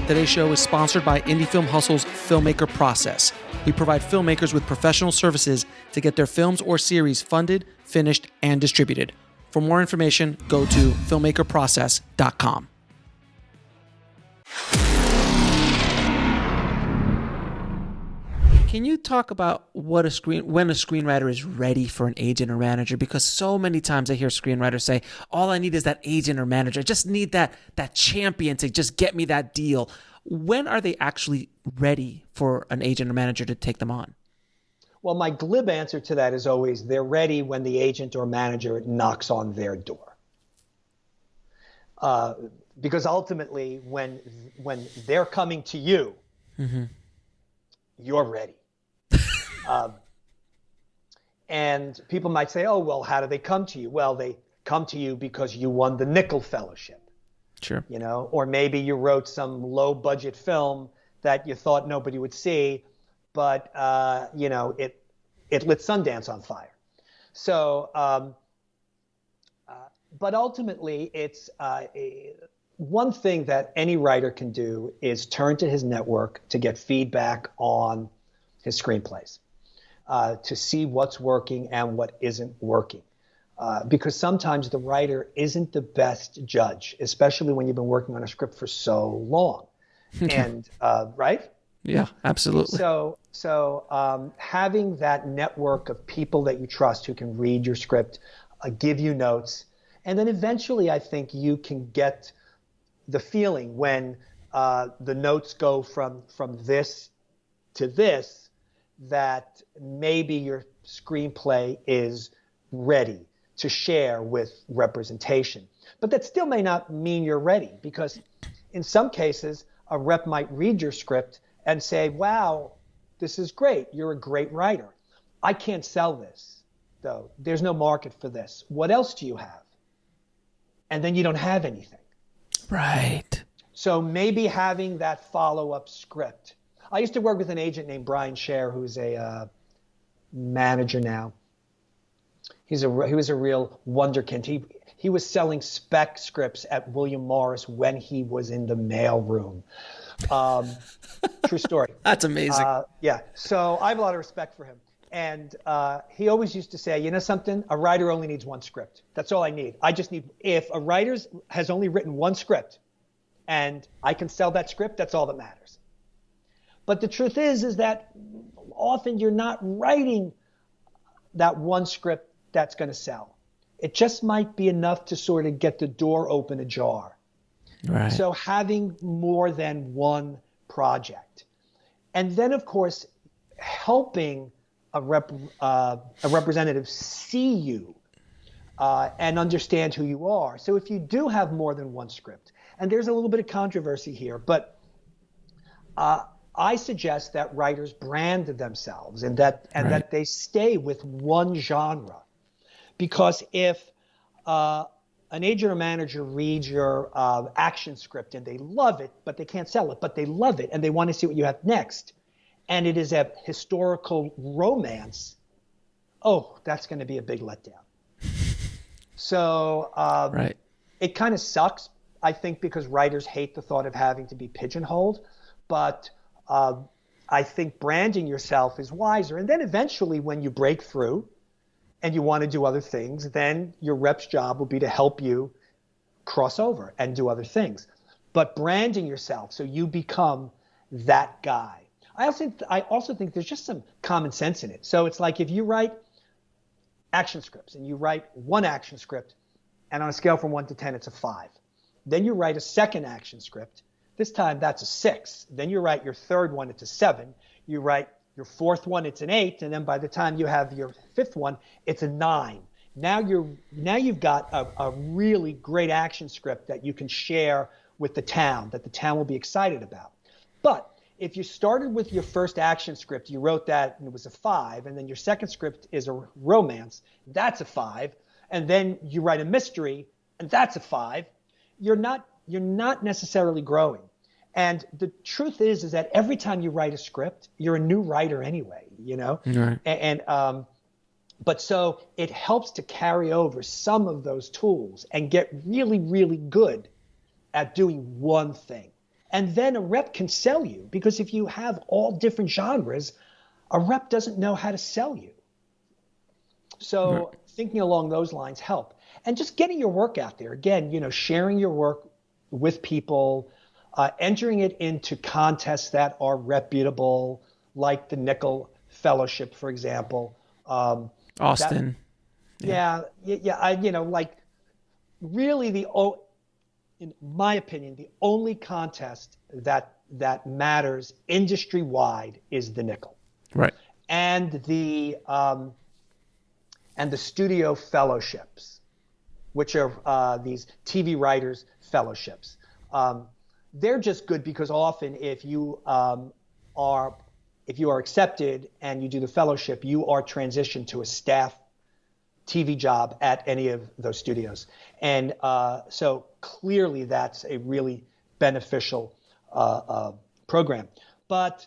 Today's show is sponsored by Indie Film Hustle's Filmmaker process. We provide filmmakers with professional services to get their films or series funded, finished, and distributed. For more information, go to filmmakerprocess.com. Can you talk about when a screenwriter is ready for an agent or manager? Because so many times I hear screenwriters say, all I need is that agent or manager. I just need that champion to just get me that deal. When are they actually ready for an agent or manager to take them on? Well, my glib answer to that is always they're ready when the agent or manager knocks on their door. Because ultimately, when they're coming to you, you're ready. And people might say, oh, well, how do they come to you? Well, they come to you because you won the Nickel Fellowship. Sure. You know, or maybe you wrote some low budget film that you thought nobody would see, but, you know, it lit Sundance on fire. So, but ultimately it's one thing that any writer can do is turn to his network to get feedback on his screenplays. To see what's working and what isn't working. Because sometimes the writer isn't the best judge, especially when you've been working on a script for so long. And, right? Yeah, absolutely. So having that network of people that you trust who can read your script, give you notes, and then eventually I think you can get the feeling when the notes go from this to this, that maybe your screenplay is ready to share with representation. But that still may not mean you're ready, because in some cases, a rep might read your script and say, wow, this is great. You're a great writer. I can't sell this, though. There's no market for this. What else do you have? And then you don't have anything. Right. So maybe having that follow-up script. I used to work with an agent named Brian Scher, who's a manager now. He was a real wonderkind. He was selling spec scripts at William Morris when he was in the mailroom. True story. That's amazing. Yeah. So I have a lot of respect for him. And he always used to say, you know something? A writer only needs one script. That's all I need. I just need, if a writer has only written one script and I can sell that script, that's all that matters. But the truth is that often you're not writing that one script that's going to sell. It just might be enough to sort of get the door open ajar. Right. So having more than one project. And then, of course, helping a representative see you and understand who you are. So if you do have more than one script, and there's a little bit of controversy here, but I suggest that writers brand themselves and that they stay with one genre. Because if an agent or manager reads your action script and they love it, but they can't sell it, but they love it and they want to see what you have next, and it is a historical romance, oh, that's going to be a big letdown. So it kind of sucks, I think, because writers hate the thought of having to be pigeonholed. But I think branding yourself is wiser. And then eventually when you break through and you want to do other things, then your rep's job will be to help you cross over and do other things. But branding yourself so you become that guy. I also think there's just some common sense in it. So it's like if you write action scripts and you write one action script and on a scale from 1 to 10 it's a 5. Then you write a second action script. This time that's a 6. Then you write your third one, it's a 7. You write your fourth one, it's an 8. And then by the time you have your fifth one, it's a 9. Now you've got a really great action script that you can share with the town, that the town will be excited about. But if you started with your first action script, you wrote that and it was a 5, and then your second script is a romance, that's a 5, and then you write a mystery, and that's a 5, you're not necessarily growing. And the truth is that every time you write a script, you're a new writer anyway, you know? Right. But so it helps to carry over some of those tools and get really, really good at doing one thing. And then a rep can sell you, because if you have all different genres, a rep doesn't know how to sell you. So thinking along those lines help. And just getting your work out there. Again, sharing your work with people, entering it into contests that are reputable, like the Nickel Fellowship, for example. Austin. Really in my opinion, the only contest that matters industry-wide is the Nickel. Right. And the studio fellowships, which are these TV writers fellowships. They're just good because often if you are accepted and you do the fellowship, you are transitioned to a staff TV job at any of those studios. And so clearly that's a really beneficial program. But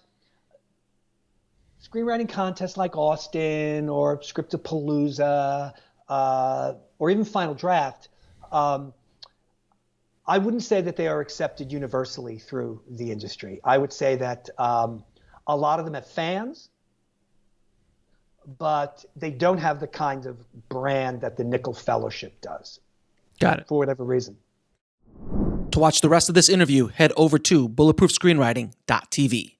screenwriting contests like Austin or Scriptapalooza or even Final Draft, I wouldn't say that they are accepted universally through the industry. I would say that a lot of them have fans, but they don't have the kind of brand that the Nickel Fellowship does. Got it. For whatever reason. To watch the rest of this interview, head over to bulletproofscreenwriting.tv.